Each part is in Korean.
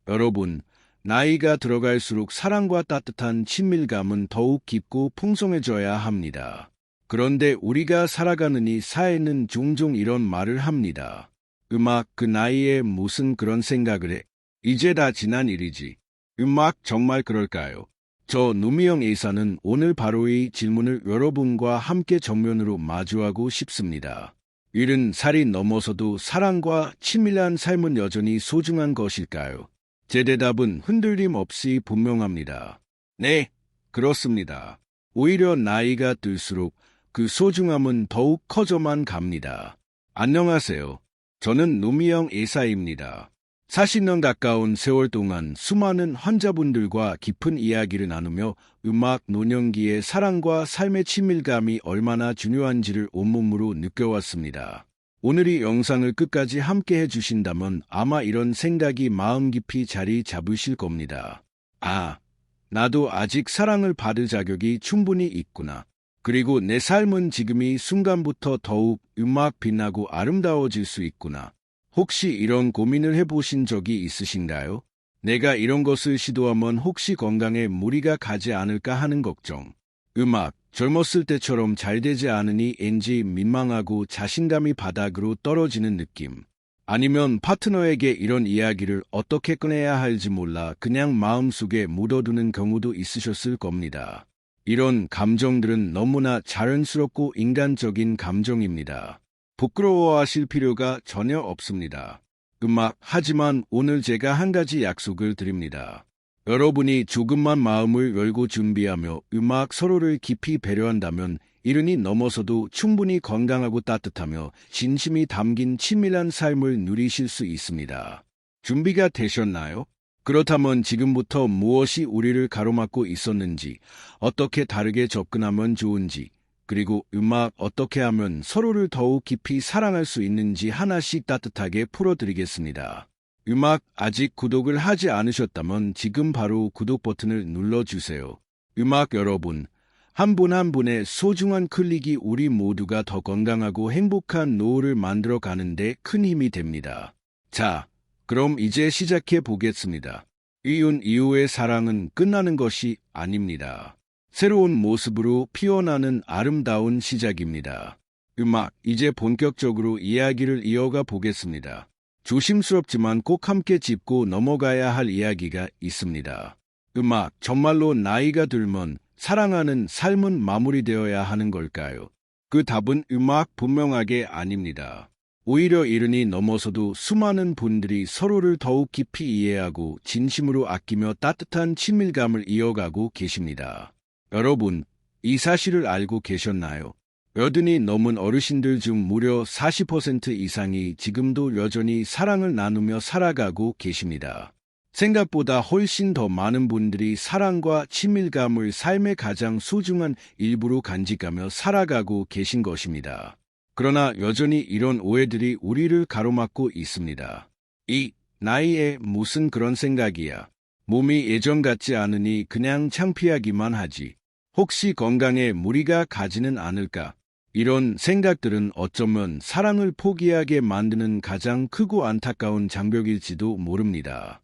여러분, 나이가 들어갈수록 사랑과 따뜻한 친밀감은 더욱 깊고 풍성해져야 합니다. 그런데 우리가 살아가는 이 사회는 종종 이런 말을 합니다. 음악, 그 나이에 무슨 그런 생각을 해. 이제 다 지난 일이지. 음악 정말 그럴까요? 저 누미영 A사는 오늘 바로 이 질문을 여러분과 함께 정면으로 마주하고 싶습니다. 70살이 넘어서도 사랑과 친밀한 삶은 여전히 소중한 것일까요? 제 대답은 흔들림 없이 분명합니다. 네, 그렇습니다. 오히려 나이가 들수록 그 소중함은 더욱 커져만 갑니다. 안녕하세요. 저는 누미영 A사입니다. 40년 가까운 세월 동안 수많은 환자분들과 깊은 이야기를 나누며 음악 노년기의 사랑과 삶의 친밀감이 얼마나 중요한지를 온몸으로 느껴왔습니다. 오늘 이 영상을 끝까지 함께 해주신다면 아마 이런 생각이 마음 깊이 자리 잡으실 겁니다. 아, 나도 아직 사랑을 받을 자격이 충분히 있구나. 그리고 내 삶은 지금 이 순간부터 더욱 음악 빛나고 아름다워질 수 있구나. 혹시 이런 고민을 해보신 적이 있으신가요? 내가 이런 것을 시도하면 혹시 건강에 무리가 가지 않을까 하는 걱정. 음악, 젊었을 때처럼 잘 되지 않으니 왠지 민망하고 자신감이 바닥으로 떨어지는 느낌. 아니면 파트너에게 이런 이야기를 어떻게 꺼내야 할지 몰라 그냥 마음속에 묻어두는 경우도 있으셨을 겁니다. 이런 감정들은 너무나 자연스럽고 인간적인 감정입니다. 부끄러워하실 필요가 전혀 없습니다. 하지만 오늘 제가 한 가지 약속을 드립니다. 여러분이 조금만 마음을 열고 준비하며 서로를 깊이 배려한다면 70이 넘어서도 충분히 건강하고 따뜻하며 진심이 담긴 친밀한 삶을 누리실 수 있습니다. 준비가 되셨나요? 그렇다면 지금부터 무엇이 우리를 가로막고 있었는지, 어떻게 다르게 접근하면 좋은지, 그리고 어떻게 하면 서로를 더욱 깊이 사랑할 수 있는지 하나씩 따뜻하게 풀어드리겠습니다. 아직 구독을 하지 않으셨다면 지금 바로 구독 버튼을 눌러주세요. 여러분, 한 분 한 분의 소중한 클릭이 우리 모두가 더 건강하고 행복한 노후를 만들어 가는데 큰 힘이 됩니다. 자, 그럼 이제 시작해 보겠습니다. 이혼 이후의 사랑은 끝나는 것이 아닙니다. 새로운 모습으로 피어나는 아름다운 시작입니다. 이제 본격적으로 이야기를 이어가 보겠습니다. 조심스럽지만 꼭 함께 짚고 넘어가야 할 이야기가 있습니다. 정말로 나이가 들면 사랑하는 삶은 마무리되어야 하는 걸까요? 그 답은 분명하게 아닙니다. 오히려 70이 넘어서도 수많은 분들이 서로를 더욱 깊이 이해하고 진심으로 아끼며 따뜻한 친밀감을 이어가고 계십니다. 여러분, 이 사실을 알고 계셨나요? 80이 넘은 어르신들 중 무려 40% 이상이 지금도 여전히 사랑을 나누며 살아가고 계십니다. 생각보다 훨씬 더 많은 분들이 사랑과 친밀감을 삶의 가장 소중한 일부로 간직하며 살아가고 계신 것입니다. 그러나 여전히 이런 오해들이 우리를 가로막고 있습니다. 이 나이에 무슨 그런 생각이야. 몸이 예전 같지 않으니 그냥 창피하기만 하지. 혹시 건강에 무리가 가지는 않을까? 이런 생각들은 어쩌면 사랑을 포기하게 만드는 가장 크고 안타까운 장벽일지도 모릅니다.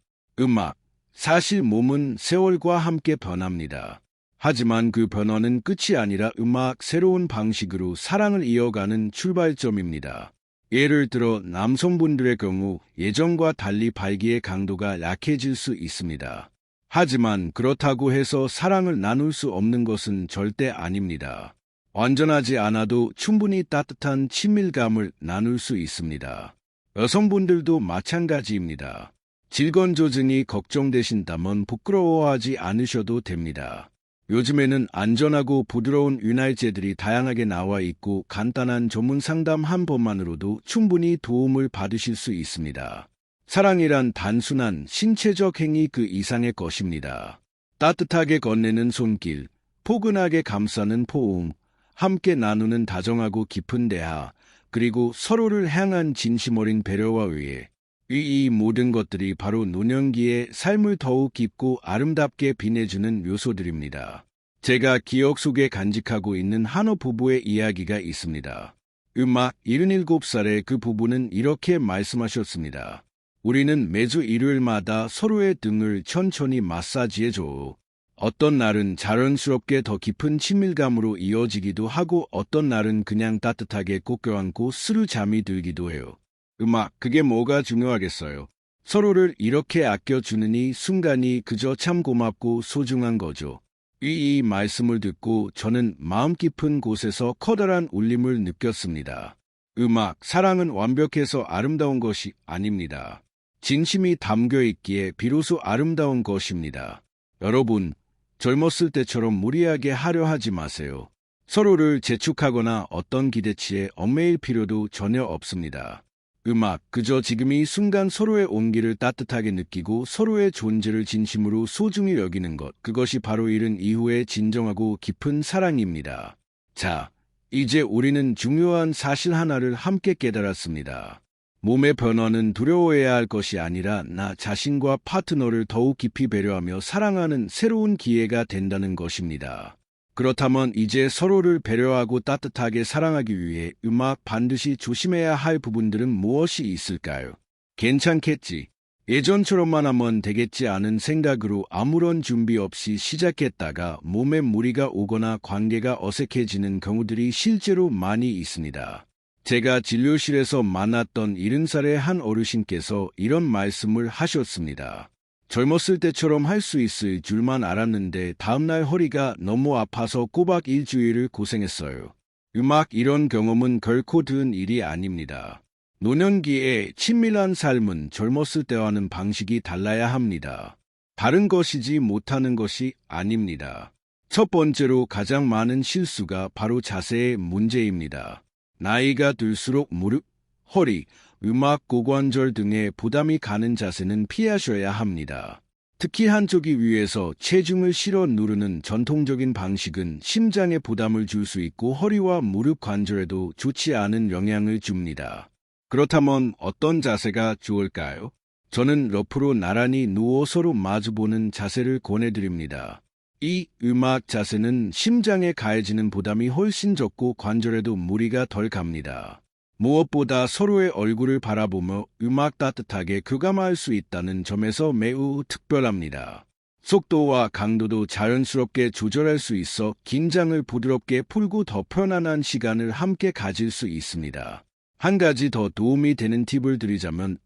사실 몸은 세월과 함께 변합니다. 하지만 그 변화는 끝이 아니라 새로운 방식으로 사랑을 이어가는 출발점입니다. 예를 들어 남성분들의 경우 예전과 달리 발기의 강도가 약해질 수 있습니다. 하지만 그렇다고 해서 사랑을 나눌 수 없는 것은 절대 아닙니다. 완전하지 않아도 충분히 따뜻한 친밀감을 나눌 수 있습니다. 여성분들도 마찬가지입니다. 질건조증이 걱정되신다면 부끄러워하지 않으셔도 됩니다. 요즘에는 안전하고 부드러운 윤활제들이 다양하게 나와 있고 간단한 전문 상담 한 번만으로도 충분히 도움을 받으실 수 있습니다. 사랑이란 단순한 신체적 행위 그 이상의 것입니다. 따뜻하게 건네는 손길, 포근하게 감싸는 포옹, 함께 나누는 다정하고 깊은 대화, 그리고 서로를 향한 진심 어린 배려와 의해, 이 모든 것들이 바로 노년기의 삶을 더욱 깊고 아름답게 빛내주는 요소들입니다. 제가 기억 속에 간직하고 있는 한어 부부의 이야기가 있습니다. 77살의 그 부부는 이렇게 말씀하셨습니다. 우리는 매주 일요일마다 서로의 등을 천천히 마사지해줘. 어떤 날은 자연스럽게 더 깊은 친밀감으로 이어지기도 하고 어떤 날은 그냥 따뜻하게 꼭 껴안고 스르 잠이 들기도 해요. 그게 뭐가 중요하겠어요. 서로를 이렇게 아껴주는 이 순간이 그저 참 고맙고 소중한 거죠. 이 말씀을 듣고 저는 마음 깊은 곳에서 커다란 울림을 느꼈습니다. 사랑은 완벽해서 아름다운 것이 아닙니다. 진심이 담겨 있기에 비로소 아름다운 것입니다. 여러분, 젊었을 때처럼 무리하게 하려 하지 마세요. 서로를 재촉하거나 어떤 기대치에 얽매일 필요도 전혀 없습니다. 그저 지금 이 순간 서로의 온기를 따뜻하게 느끼고 서로의 존재를 진심으로 소중히 여기는 것, 그것이 바로 이른 이후의 진정하고 깊은 사랑입니다. 자, 이제 우리는 중요한 사실 하나를 함께 깨달았습니다. 몸의 변화는 두려워해야 할 것이 아니라 나 자신과 파트너를 더욱 깊이 배려하며 사랑하는 새로운 기회가 된다는 것입니다. 그렇다면 이제 서로를 배려하고 따뜻하게 사랑하기 위해 반드시 조심해야 할 부분들은 무엇이 있을까요? 괜찮겠지. 예전처럼만 하면 되겠지 않은 생각으로 아무런 준비 없이 시작했다가 몸에 무리가 오거나 관계가 어색해지는 경우들이 실제로 많이 있습니다. 제가 진료실에서 만났던 70살의 한 어르신께서 이런 말씀을 하셨습니다. 젊었을 때처럼 할 수 있을 줄만 알았는데 다음날 허리가 너무 아파서 꼬박 일주일을 고생했어요. 이런 경험은 결코 드문 일이 아닙니다. 노년기에 친밀한 삶은 젊었을 때와는 방식이 달라야 합니다. 다른 것이지 못하는 것이 아닙니다. 첫 번째로 가장 많은 실수가 바로 자세의 문제입니다. 나이가 들수록 무릎, 허리, 고관절 등에 부담이 가는 자세는 피하셔야 합니다. 특히 한쪽이 위에서 체중을 실어 누르는 전통적인 방식은 심장에 부담을 줄 수 있고 허리와 무릎 관절에도 좋지 않은 영향을 줍니다. 그렇다면 어떤 자세가 좋을까요? 저는 옆으로 나란히 누워 서로 마주보는 자세를 권해드립니다. 이 자세는 심장에 가해지는 부담이 훨씬 적고 관절에도 무리가 덜 갑니다. 무엇보다 서로의 얼굴을 바라보며 따뜻하게 교감할 수 있다는 점에서 매우 특별합니다. 속도와 강도도 자연스럽게 조절할 수 있어 긴장을 부드럽게 풀고 더 편안한 시간을 함께 가질 수 있습니다. 한 가지 더 도움이 되는 팁을 드리자면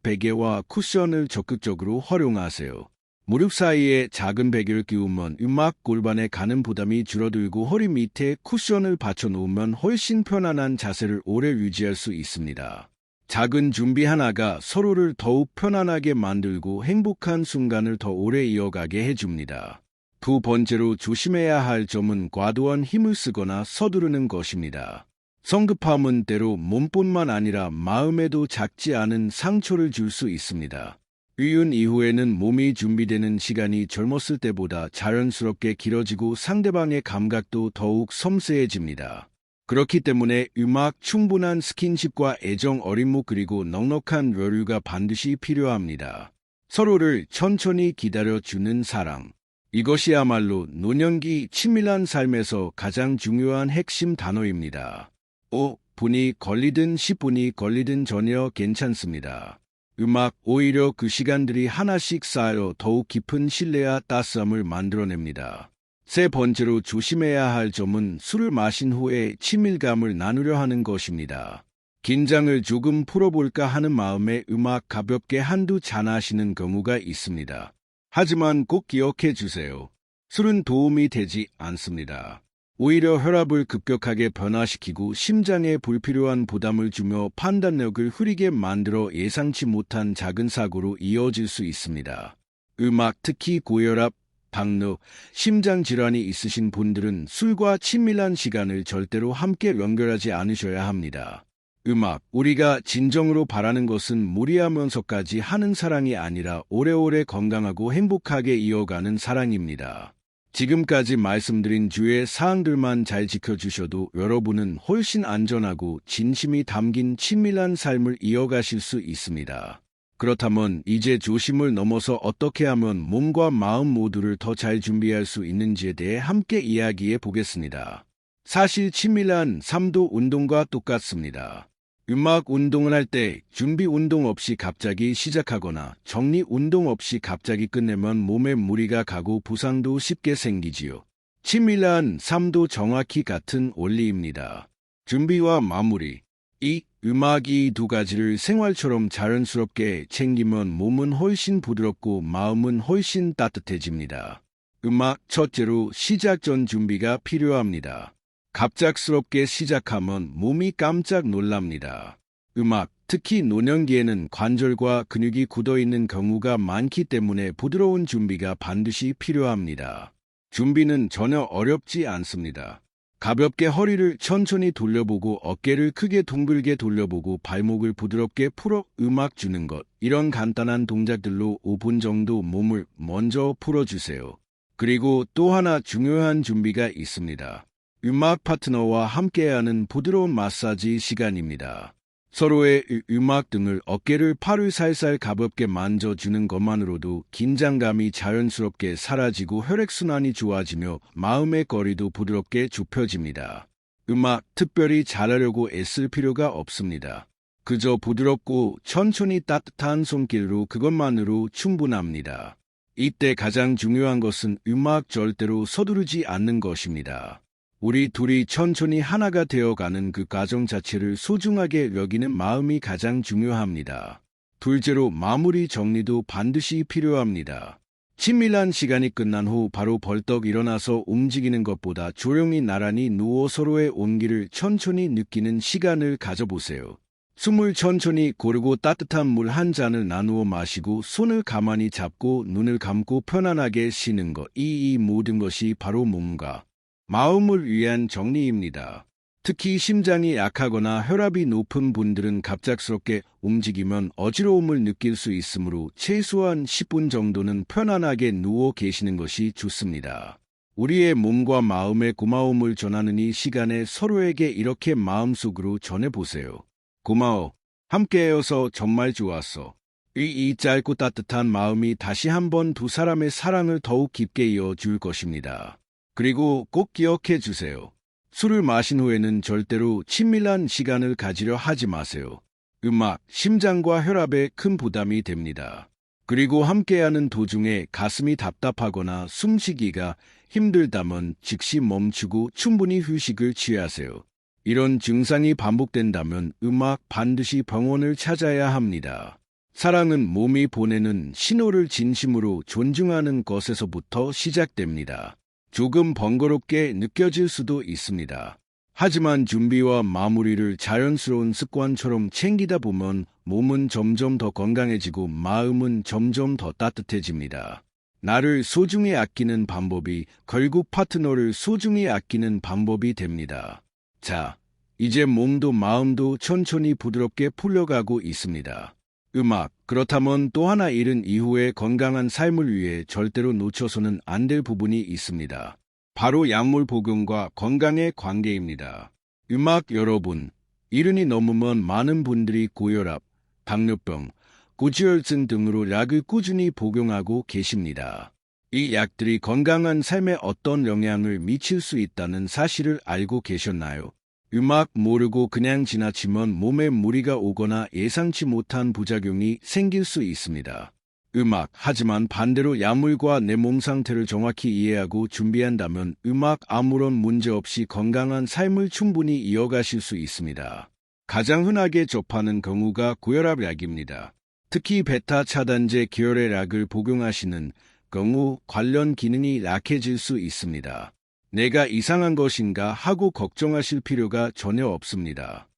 베개와 쿠션을 적극적으로 활용하세요. 무릎 사이에 작은 베개를 끼우면 골반에 가는 부담이 줄어들고 허리 밑에 쿠션을 받쳐놓으면 훨씬 편안한 자세를 오래 유지할 수 있습니다. 작은 준비 하나가 서로를 더욱 편안하게 만들고 행복한 순간을 더 오래 이어가게 해줍니다. 두 번째로 조심해야 할 점은 과도한 힘을 쓰거나 서두르는 것입니다. 성급함은 때로 몸뿐만 아니라 마음에도 작지 않은 상처를 줄 수 있습니다. 이혼 이후에는 몸이 준비되는 시간이 젊었을 때보다 자연스럽게 길어지고 상대방의 감각도 더욱 섬세해집니다. 그렇기 때문에 충분한 스킨십과 애정 어린목 그리고 넉넉한 여유가 반드시 필요합니다. 서로를 천천히 기다려주는 사랑. 이것이야말로 노년기 친밀한 삶에서 가장 중요한 핵심 단어입니다. 5분이 걸리든 10분이 걸리든 전혀 괜찮습니다. 오히려 그 시간들이 하나씩 쌓여 더욱 깊은 신뢰와 따스함을 만들어냅니다. 세 번째로 조심해야 할 점은 술을 마신 후에 친밀감을 나누려 하는 것입니다. 긴장을 조금 풀어볼까 하는 마음에 가볍게 한두 잔 하시는 경우가 있습니다. 하지만 꼭 기억해 주세요. 술은 도움이 되지 않습니다. 오히려 혈압을 급격하게 변화시키고 심장에 불필요한 부담을 주며 판단력을 흐리게 만들어 예상치 못한 작은 사고로 이어질 수 있습니다. 특히 고혈압, 당뇨, 심장질환이 있으신 분들은 술과 친밀한 시간을 절대로 함께 연결하지 않으셔야 합니다. 우리가 진정으로 바라는 것은 무리하면서까지 하는 사랑이 아니라 오래오래 건강하고 행복하게 이어가는 사랑입니다. 지금까지 말씀드린 주의 사항들만 잘 지켜주셔도 여러분은 훨씬 안전하고 진심이 담긴 친밀한 삶을 이어가실 수 있습니다. 그렇다면 이제 조심을 넘어서 어떻게 하면 몸과 마음 모두를 더 잘 준비할 수 있는지에 대해 함께 이야기해 보겠습니다. 사실 친밀한 삶도 운동과 똑같습니다. 음악 운동을 할 때 준비 운동 없이 갑자기 시작하거나 정리 운동 없이 갑자기 끝내면 몸에 무리가 가고 부상도 쉽게 생기지요. 치밀한 삶도 정확히 같은 원리입니다. 준비와 마무리. 이 음악이 두 가지를 생활처럼 자연스럽게 챙기면 몸은 훨씬 부드럽고 마음은 훨씬 따뜻해집니다. 음악 첫째로 시작 전 준비가 필요합니다. 갑작스럽게 시작하면 몸이 깜짝 놀랍니다. 음악, 특히 노년기에는 관절과 근육이 굳어있는 경우가 많기 때문에 부드러운 준비가 반드시 필요합니다. 준비는 전혀 어렵지 않습니다. 가볍게 허리를 천천히 돌려보고 어깨를 크게 둥글게 돌려보고 발목을 부드럽게 풀어 음악 주는 것. 이런 간단한 동작들로 5분 정도 몸을 먼저 풀어주세요. 그리고 또 하나 중요한 준비가 있습니다. 음악 파트너와 함께하는 부드러운 마사지 시간입니다. 서로의 음악 등을 어깨를 팔을 살살 가볍게 만져주는 것만으로도 긴장감이 자연스럽게 사라지고 혈액순환이 좋아지며 마음의 거리도 부드럽게 좁혀집니다. 음악 특별히 잘하려고 애쓸 필요가 없습니다. 그저 부드럽고 천천히 따뜻한 손길로 그것만으로 충분합니다. 이때 가장 중요한 것은 음악 절대로 서두르지 않는 것입니다. 우리 둘이 천천히 하나가 되어가는 그 과정 자체를 소중하게 여기는 마음이 가장 중요합니다. 둘째로 마무리 정리도 반드시 필요합니다. 친밀한 시간이 끝난 후 바로 벌떡 일어나서 움직이는 것보다 조용히 나란히 누워 서로의 온기를 천천히 느끼는 시간을 가져보세요. 숨을 천천히 고르고 따뜻한 물 한 잔을 나누어 마시고 손을 가만히 잡고 눈을 감고 편안하게 쉬는 것. 이 모든 것이 바로 몸과 마음을 위한 정리입니다. 특히 심장이 약하거나 혈압이 높은 분들은 갑작스럽게 움직이면 어지러움을 느낄 수 있으므로 최소한 10분 정도는 편안하게 누워 계시는 것이 좋습니다. 우리의 몸과 마음의 고마움을 전하는 이 시간에 서로에게 이렇게 마음속으로 전해보세요. 고마워. 함께해서 정말 좋았어. 이 짧고 따뜻한 마음이 다시 한번 두 사람의 사랑을 더욱 깊게 이어줄 것입니다. 그리고 꼭 기억해 주세요. 술을 마신 후에는 절대로 친밀한 시간을 가지려 하지 마세요. 음악, 심장과 혈압에 큰 부담이 됩니다. 그리고 함께하는 도중에 가슴이 답답하거나 숨쉬기가 힘들다면 즉시 멈추고 충분히 휴식을 취하세요. 이런 증상이 반복된다면 음악 반드시 병원을 찾아야 합니다. 사랑은 몸이 보내는 신호를 진심으로 존중하는 것에서부터 시작됩니다. 조금 번거롭게 느껴질 수도 있습니다. 하지만 준비와 마무리를 자연스러운 습관처럼 챙기다 보면 몸은 점점 더 건강해지고 마음은 점점 더 따뜻해집니다. 나를 소중히 아끼는 방법이 결국 파트너를 소중히 아끼는 방법이 됩니다. 자, 이제 몸도 마음도 천천히 부드럽게 풀려가고 있습니다. 음악, 그렇다면 또 하나 잃은 이후의 건강한 삶을 위해 절대로 놓쳐서는 안 될 부분이 있습니다. 바로 약물 복용과 건강의 관계입니다. 음악 여러분, 이른이 넘으면 많은 분들이 고혈압, 당뇨병, 고지혈증 등으로 약을 꾸준히 복용하고 계십니다. 이 약들이 건강한 삶에 어떤 영향을 미칠 수 있다는 사실을 알고 계셨나요? 음악 모르고 그냥 지나치면 몸에 무리가 오거나 예상치 못한 부작용이 생길 수 있습니다. 하지만 반대로 약물과 내 몸 상태를 정확히 이해하고 준비한다면 아무런 문제 없이 건강한 삶을 충분히 이어가실 수 있습니다. 가장 흔하게 접하는 경우가 고혈압 약입니다. 특히 베타 차단제 계열의 약을 복용하시는 경우 관련 기능이 약해질 수 있습니다. 내가 이상한 것인가 하고 걱정하실 필요가 전혀 없습니다.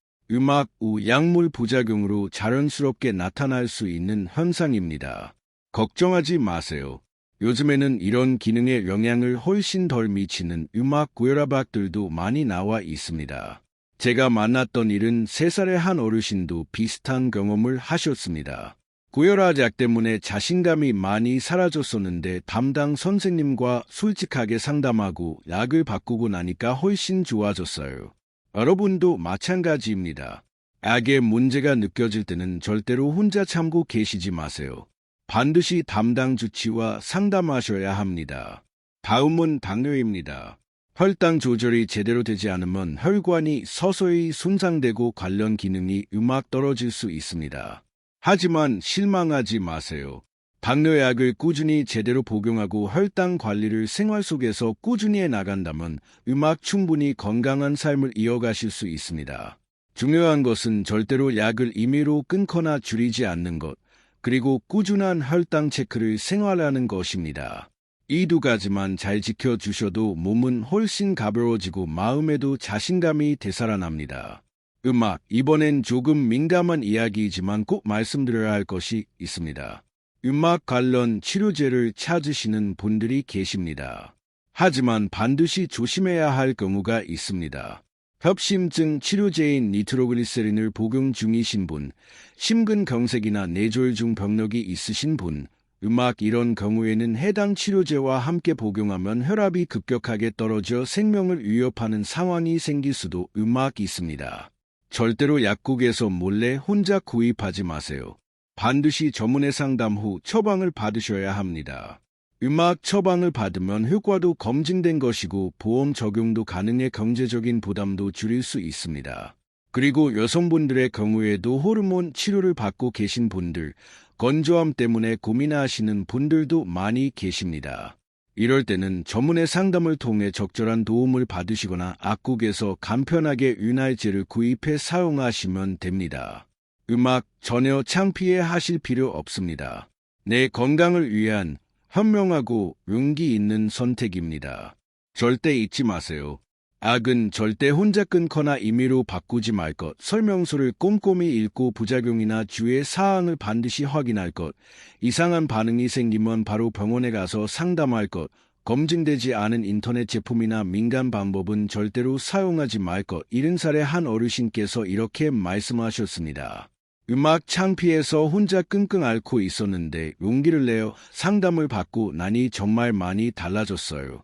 후 약물 부작용으로 자연스럽게 나타날 수 있는 현상입니다. 걱정하지 마세요. 요즘에는 이런 기능에 영향을 훨씬 덜 미치는 고혈압약들도 많이 나와 있습니다. 제가 만났던 73살의 한 어르신도 비슷한 경험을 하셨습니다. 고혈압 약 때문에 자신감이 많이 사라졌었는데 담당 선생님과 솔직하게 상담하고 약을 바꾸고 나니까 훨씬 좋아졌어요. 여러분도 마찬가지입니다. 약에 문제가 느껴질 때는 절대로 혼자 참고 계시지 마세요. 반드시 담당 주치와 상담하셔야 합니다. 다음은 당뇨입니다. 혈당 조절이 제대로 되지 않으면 혈관이 서서히 손상되고 관련 기능이 떨어질 수 있습니다. 하지만 실망하지 마세요. 당뇨약을 꾸준히 제대로 복용하고 혈당 관리를 생활 속에서 꾸준히 해나간다면 충분히 건강한 삶을 이어가실 수 있습니다. 중요한 것은 절대로 약을 임의로 끊거나 줄이지 않는 것, 그리고 꾸준한 혈당 체크를 생활하는 것입니다. 이 두 가지만 잘 지켜주셔도 몸은 훨씬 가벼워지고 마음에도 자신감이 되살아납니다. 이번엔 조금 민감한 이야기이지만 꼭 말씀드려야 할 것이 있습니다. 관련 치료제를 찾으시는 분들이 계십니다. 하지만 반드시 조심해야 할 경우가 있습니다. 협심증 치료제인 니트로글리세린을 복용 중이신 분, 심근경색이나 뇌졸중 병력이 있으신 분, 이런 경우에는 해당 치료제와 함께 복용하면 혈압이 급격하게 떨어져 생명을 위협하는 상황이 생길 수도 있습니다. 절대로 약국에서 몰래 혼자 구입하지 마세요. 반드시 전문의 상담 후 처방을 받으셔야 합니다. 처방을 받으면 효과도 검증된 것이고 보험 적용도 가능해 경제적인 부담도 줄일 수 있습니다. 그리고 여성분들의 경우에도 호르몬 치료를 받고 계신 분들, 건조함 때문에 고민하시는 분들도 많이 계십니다. 이럴 때는 전문의 상담을 통해 적절한 도움을 받으시거나 약국에서 간편하게 윤활제를 구입해 사용하시면 됩니다. 전혀 창피해 하실 필요 없습니다. 내 건강을 위한 현명하고 용기 있는 선택입니다. 절대 잊지 마세요. 약은 절대 혼자 끊거나 임의로 바꾸지 말 것, 설명서를 꼼꼼히 읽고 부작용이나 주의 사항을 반드시 확인할 것, 이상한 반응이 생기면 바로 병원에 가서 상담할 것, 검증되지 않은 인터넷 제품이나 민간 방법은 절대로 사용하지 말 것. 70살의 한 어르신께서 이렇게 말씀하셨습니다. 창피해서 혼자 끙끙 앓고 있었는데 용기를 내어 상담을 받고 나니 정말 많이 달라졌어요.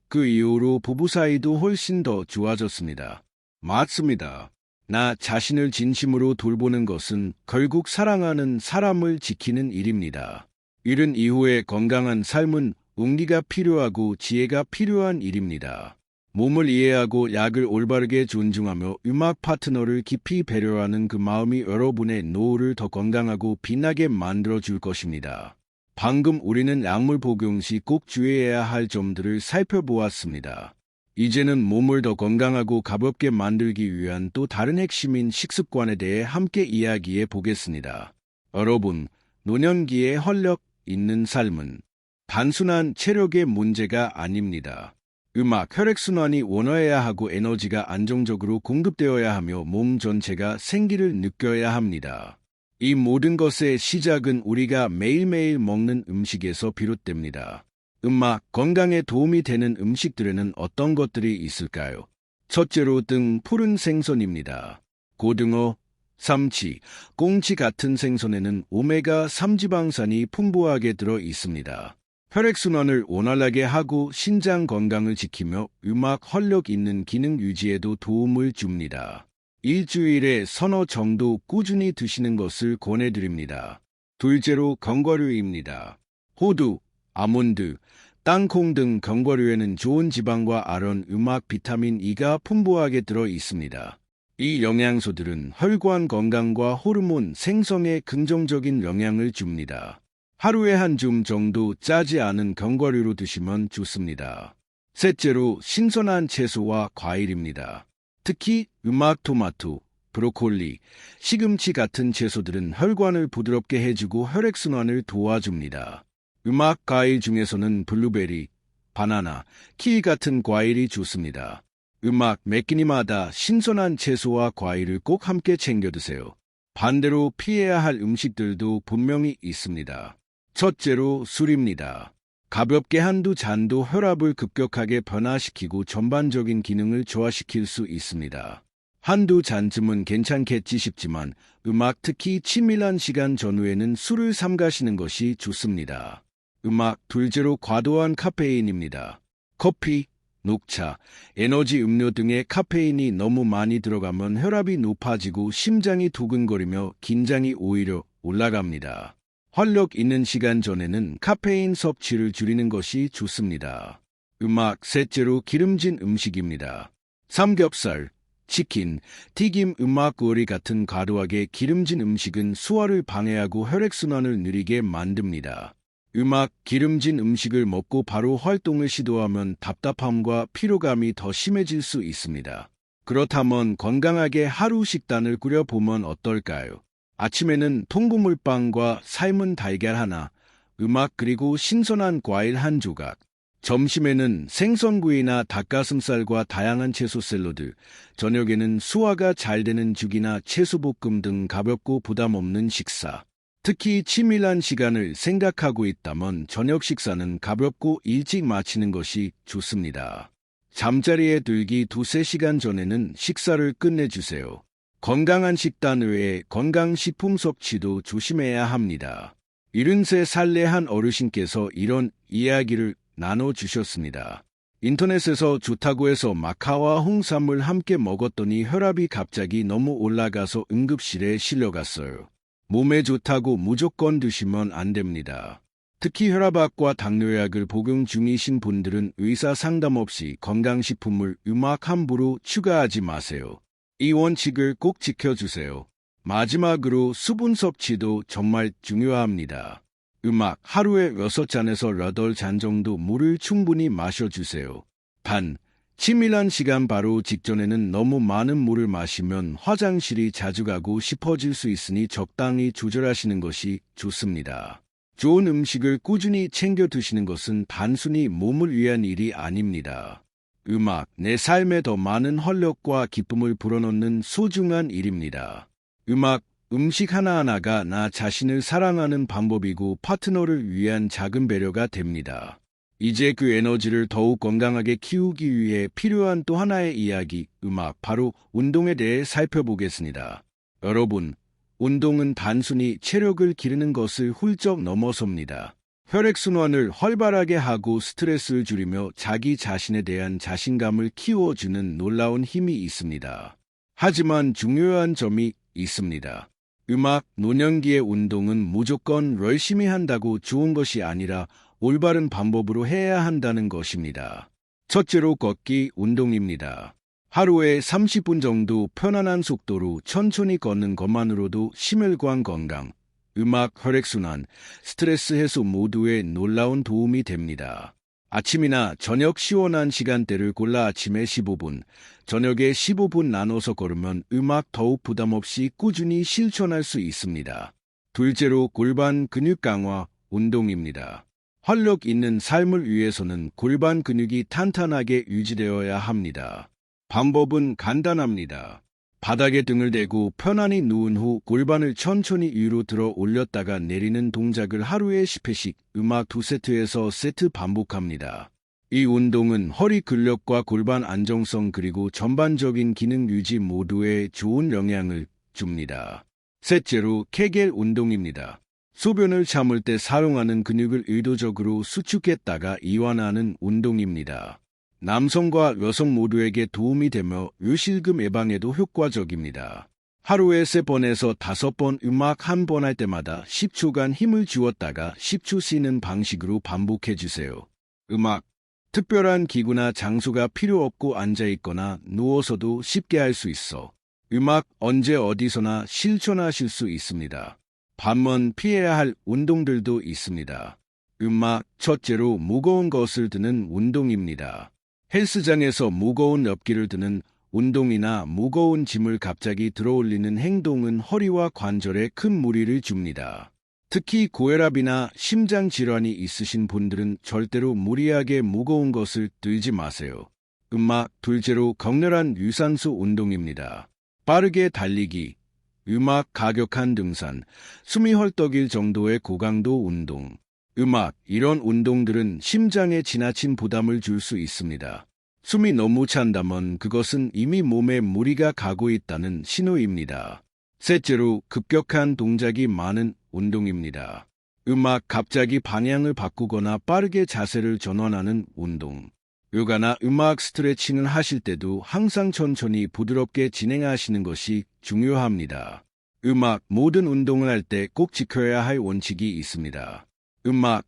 그 이후로 부부 사이도 훨씬 더 좋아졌습니다. 맞습니다. 나 자신을 진심으로 돌보는 것은 결국 사랑하는 사람을 지키는 일입니다. 이른 이후에 건강한 삶은 용기가 필요하고 지혜가 필요한 일입니다. 몸을 이해하고 약을 올바르게 존중하며 파트너를 깊이 배려하는 그 마음이 여러분의 노후를 더 건강하고 빛나게 만들어줄 것입니다. 방금 우리는 약물 복용 시 꼭 주의해야 할 점들을 살펴보았습니다. 이제는 몸을 더 건강하고 가볍게 만들기 위한 또 다른 핵심인 식습관에 대해 함께 이야기해 보겠습니다. 여러분, 노년기에 활력 있는 삶은 단순한 체력의 문제가 아닙니다. 혈액순환이 원활해야 하고 에너지가 안정적으로 공급되어야 하며 몸 전체가 생기를 느껴야 합니다. 이 모든 것의 시작은 우리가 매일매일 먹는 음식에서 비롯됩니다. 건강에 도움이 되는 음식들에는 어떤 것들이 있을까요? 첫째로 푸른 생선입니다. 고등어, 삼치, 꽁치 같은 생선에는 오메가3 지방산이 풍부하게 들어 있습니다. 혈액순환을 원활하게 하고 신장 건강을 지키며 활력 있는 기능 유지에도 도움을 줍니다. 일주일에 서너 정도 꾸준히 드시는 것을 권해드립니다. 둘째로 견과류입니다. 호두, 아몬드, 땅콩 등 견과류에는 좋은 지방과 아연, 비타민 E가 풍부하게 들어 있습니다. 이 영양소들은 혈관 건강과 호르몬 생성에 긍정적인 영향을 줍니다. 하루에 한 줌 정도 짜지 않은 견과류로 드시면 좋습니다. 셋째로 신선한 채소와 과일입니다. 특히 토마토, 브로콜리, 시금치 같은 채소들은 혈관을 부드럽게 해주고 혈액순환을 도와줍니다. 과일 중에서는 블루베리, 바나나, 키위 같은 과일이 좋습니다. 매 끼니마다 신선한 채소와 과일을 꼭 함께 챙겨 드세요. 반대로 피해야 할 음식들도 분명히 있습니다. 첫째로 술입니다. 가볍게 한두 잔도 혈압을 급격하게 변화시키고 전반적인 기능을 저하시킬 수 있습니다. 한두 잔쯤은 괜찮겠지 싶지만 특히 치밀한 시간 전후에는 술을 삼가시는 것이 좋습니다. 둘째로 과도한 카페인입니다. 커피, 녹차, 에너지 음료 등의 카페인이 너무 많이 들어가면 혈압이 높아지고 심장이 두근거리며 긴장이 오히려 올라갑니다. 활력 있는 시간 전에는 카페인 섭취를 줄이는 것이 좋습니다. 셋째로 기름진 음식입니다. 삼겹살, 치킨, 튀김, 요리 같은 과도하게 기름진 음식은 소화를 방해하고 혈액순환을 느리게 만듭니다. 기름진 음식을 먹고 바로 활동을 시도하면 답답함과 피로감이 더 심해질 수 있습니다. 그렇다면 건강하게 하루 식단을 꾸려보면 어떨까요? 아침에는 통곡물빵과 삶은 달걀 하나, 그리고 신선한 과일 한 조각. 점심에는 생선구이나 닭가슴살과 다양한 채소 샐러드, 저녁에는 소화가 잘 되는 죽이나 채소볶음 등 가볍고 부담 없는 식사. 특히 치밀한 시간을 생각하고 있다면 저녁 식사는 가볍고 일찍 마치는 것이 좋습니다. 잠자리에 들기 2~3시간 전에는 식사를 끝내주세요. 건강한 식단 외에 건강식품 섭취도 조심해야 합니다. 73살의 한 어르신께서 이런 이야기를 나눠주셨습니다. 인터넷에서 좋다고 해서 마카와 홍삼을 함께 먹었더니 혈압이 갑자기 너무 올라가서 응급실에 실려갔어요. 몸에 좋다고 무조건 드시면 안 됩니다. 특히 혈압약과 당뇨약을 복용 중이신 분들은 의사 상담 없이 건강식품을 함부로 추가하지 마세요. 이 원칙을 꼭 지켜주세요. 마지막으로 수분 섭취도 정말 중요합니다. 하루에 6잔에서 8잔 정도 물을 충분히 마셔주세요. 치밀한 시간 바로 직전에는 너무 많은 물을 마시면 화장실이 자주 가고 싶어질 수 있으니 적당히 조절하시는 것이 좋습니다. 좋은 음식을 꾸준히 챙겨 드시는 것은 단순히 몸을 위한 일이 아닙니다. 내 삶에 더 많은 활력과 기쁨을 불어넣는 소중한 일입니다. 음식 하나하나가 나 자신을 사랑하는 방법이고 파트너를 위한 작은 배려가 됩니다. 이제 그 에너지를 더욱 건강하게 키우기 위해 필요한 또 하나의 이야기, 바로 운동에 대해 살펴보겠습니다. 여러분, 운동은 단순히 체력을 기르는 것을 훌쩍 넘어섭니다. 혈액순환을 활발하게 하고 스트레스를 줄이며 자기 자신에 대한 자신감을 키워주는 놀라운 힘이 있습니다. 하지만 중요한 점이 있습니다. 노년기의 운동은 무조건 열심히 한다고 좋은 것이 아니라 올바른 방법으로 해야 한다는 것입니다. 첫째로 걷기 운동입니다. 하루에 30분 정도 편안한 속도로 천천히 걷는 것만으로도 심혈관 건강, 혈액순환, 스트레스 해소 모두에 놀라운 도움이 됩니다. 아침이나 저녁 시원한 시간대를 골라 아침에 15분, 저녁에 15분 나눠서 걸으면 더욱 부담 없이 꾸준히 실천할 수 있습니다. 둘째로 골반 근육 강화 운동입니다. 활력 있는 삶을 위해서는 골반 근육이 탄탄하게 유지되어야 합니다. 방법은 간단합니다. 바닥에 등을 대고 편안히 누운 후 골반을 천천히 위로 들어 올렸다가 내리는 동작을 하루에 10회씩 2세트에서 세트 반복합니다. 이 운동은 허리 근력과 골반 안정성 그리고 전반적인 기능 유지 모두에 좋은 영향을 줍니다. 셋째로 케겔 운동입니다. 소변을 참을 때 사용하는 근육을 의도적으로 수축했다가 이완하는 운동입니다. 남성과 여성 모두에게 도움이 되며 요실금 예방에도 효과적입니다. 하루에 3번에서 5번 한 번 할 때마다 10초간 힘을 주었다가 10초 쉬는 방식으로 반복해주세요. 특별한 기구나 장소가 필요 없고 앉아있거나 누워서도 쉽게 할 수 있어. 언제 어디서나 실천하실 수 있습니다. 반면 피해야 할 운동들도 있습니다. 첫째로 무거운 것을 드는 운동입니다. 헬스장에서 무거운 엽기를 드는 운동이나 무거운 짐을 갑자기 들어올리는 행동은 허리와 관절에 큰 무리를 줍니다. 특히 고혈압이나 심장 질환이 있으신 분들은 절대로 무리하게 무거운 것을 들지 마세요. 둘째로 격렬한 유산소 운동입니다. 빠르게 달리기, 가격한 등산, 숨이 헐떡일 정도의 고강도 운동. 이런 운동들은 심장에 지나친 부담을 줄 수 있습니다. 숨이 너무 찬다면 그것은 이미 몸에 무리가 가고 있다는 신호입니다. 셋째로 급격한 동작이 많은 운동입니다. 갑자기 방향을 바꾸거나 빠르게 자세를 전환하는 운동. 요가나 스트레칭을 하실 때도 항상 천천히 부드럽게 진행하시는 것이 중요합니다. 모든 운동을 할 때 꼭 지켜야 할 원칙이 있습니다.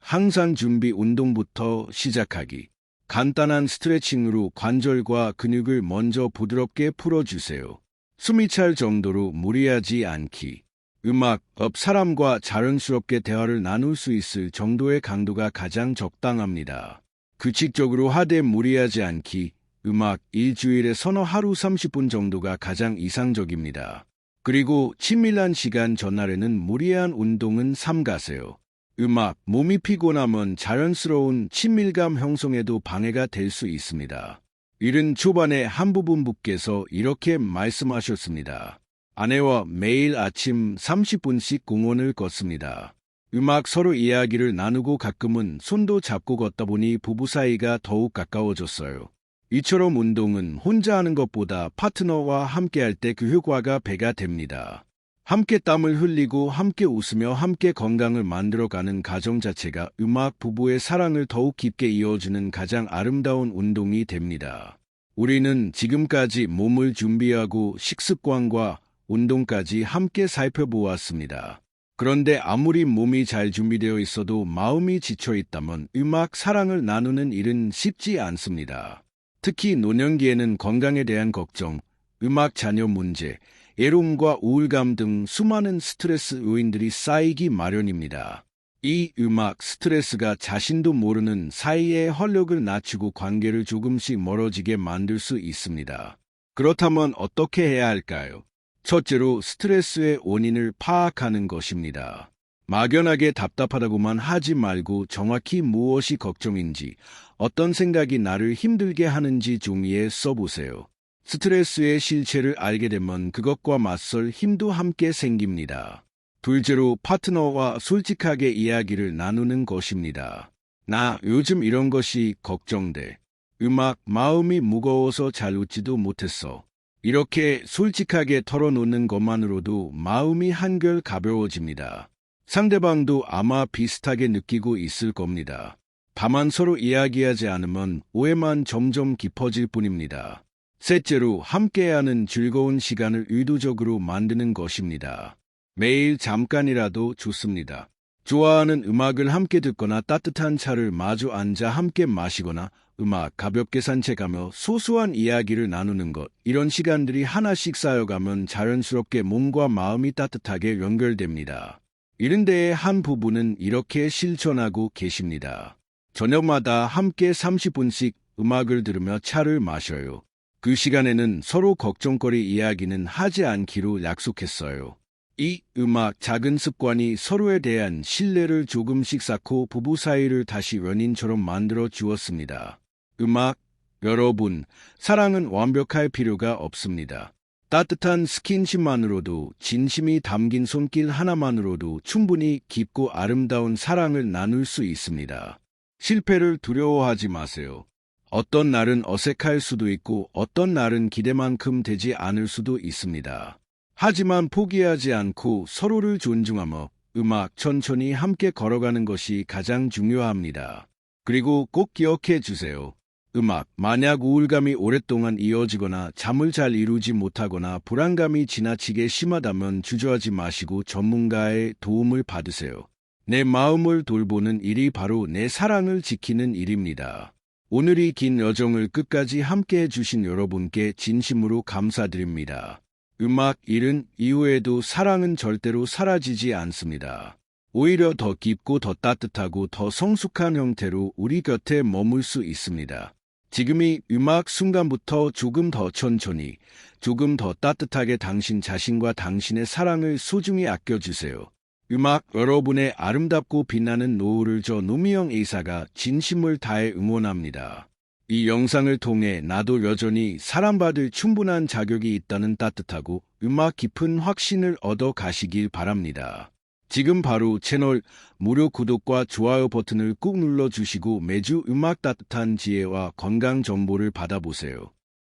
항상 준비 운동부터 시작하기. 간단한 스트레칭으로 관절과 근육을 먼저 부드럽게 풀어주세요. 숨이 찰 정도로 무리하지 않기. 음악, 사람과 자연스럽게 대화를 나눌 수 있을 정도의 강도가 가장 적당합니다. 규칙적으로 하되 무리하지 않기. 음악, 일주일에 서너 하루 30분 정도가 가장 이상적입니다. 그리고 친밀한 시간 전날에는 무리한 운동은 삼가세요. 음악, 몸이 피곤하면 자연스러운 친밀감 형성에도 방해가 될 수 있습니다. 일은 초반에 한 부분부께서 이렇게 말씀하셨습니다. 아내와 매일 아침 30분씩 공원을 걷습니다. 음악 서로 이야기를 나누고 가끔은 손도 잡고 걷다 보니 부부 사이가 더욱 가까워졌어요. 이처럼 운동은 혼자 하는 것보다 파트너와 함께 할 때 그 효과가 배가 됩니다. 함께 땀을 흘리고 함께 웃으며 함께 건강을 만들어가는 가정 자체가 음악 부부의 사랑을 더욱 깊게 이어주는 가장 아름다운 운동이 됩니다. 우리는 지금까지 몸을 준비하고 식습관과 운동까지 함께 살펴보았습니다. 그런데 아무리 몸이 잘 준비되어 있어도 마음이 지쳐 있다면 음악 사랑을 나누는 일은 쉽지 않습니다. 특히 노년기에는 건강에 대한 걱정, 음악 자녀 문제, 애로움과 우울감 등 수많은 스트레스 요인들이 쌓이기 마련입니다. 이 음악 스트레스가 자신도 모르는 사이에 활력을 낮추고 관계를 조금씩 멀어지게 만들 수 있습니다. 그렇다면 어떻게 해야 할까요? 첫째로 스트레스의 원인을 파악하는 것입니다. 막연하게 답답하다고만 하지 말고 정확히 무엇이 걱정인지, 어떤 생각이 나를 힘들게 하는지 종이에 써보세요. 스트레스의 실체를 알게 되면 그것과 맞설 힘도 함께 생깁니다. 둘째로 파트너와 솔직하게 이야기를 나누는 것입니다. 나 요즘 이런 것이 걱정돼. 음악 마음이 무거워서 잘 웃지도 못했어. 이렇게 솔직하게 털어놓는 것만으로도 마음이 한결 가벼워집니다. 상대방도 아마 비슷하게 느끼고 있을 겁니다. 다만 서로 이야기하지 않으면 오해만 점점 깊어질 뿐입니다. 셋째로 함께하는 즐거운 시간을 의도적으로 만드는 것입니다. 매일 잠깐이라도 좋습니다. 좋아하는 음악을 함께 듣거나 따뜻한 차를 마주 앉아 함께 마시거나 음악 가볍게 산책하며 소소한 이야기를 나누는 것, 이런 시간들이 하나씩 쌓여가면 자연스럽게 몸과 마음이 따뜻하게 연결됩니다. 이런 데에 한 부부는 이렇게 실천하고 계십니다. 저녁마다 함께 30분씩 음악을 들으며 차를 마셔요. 그 시간에는 서로 걱정거리 이야기는 하지 않기로 약속했어요. 이 음악 작은 습관이 서로에 대한 신뢰를 조금씩 쌓고 부부 사이를 다시 연인처럼 만들어 주었습니다. 음악, 여러분, 사랑은 완벽할 필요가 없습니다. 따뜻한 스킨십만으로도, 진심이 담긴 손길 하나만으로도 충분히 깊고 아름다운 사랑을 나눌 수 있습니다. 실패를 두려워하지 마세요. 어떤 날은 어색할 수도 있고 어떤 날은 기대만큼 되지 않을 수도 있습니다. 하지만 포기하지 않고 서로를 존중하며 음악 천천히 함께 걸어가는 것이 가장 중요합니다. 그리고 꼭 기억해 주세요. 음악, 만약 우울감이 오랫동안 이어지거나 잠을 잘 이루지 못하거나 불안감이 지나치게 심하다면 주저하지 마시고 전문가의 도움을 받으세요. 내 마음을 돌보는 일이 바로 내 사랑을 지키는 일입니다. 오늘 이 긴 여정을 끝까지 함께 해주신 여러분께 진심으로 감사드립니다. 음악 일은 이후에도 사랑은 절대로 사라지지 않습니다. 오히려 더 깊고 더 따뜻하고 더 성숙한 형태로 우리 곁에 머물 수 있습니다. 지금이 음악 순간부터 조금 더 천천히, 조금 더 따뜻하게 당신 자신과 당신의 사랑을 소중히 아껴주세요. 음악 여러분의 아름답고 빛나는 노후를 저 노미영 A사가 진심을 다해 응원합니다. 이 영상을 통해 나도 여전히 사랑받을 충분한 자격이 있다는 따뜻하고 음악 깊은 확신을 얻어 가시길 바랍니다. 지금 바로 채널 무료 구독과 좋아요 버튼을 꾹 눌러주시고 매주 음악 따뜻한 지혜와 건강 정보를 받아보세요.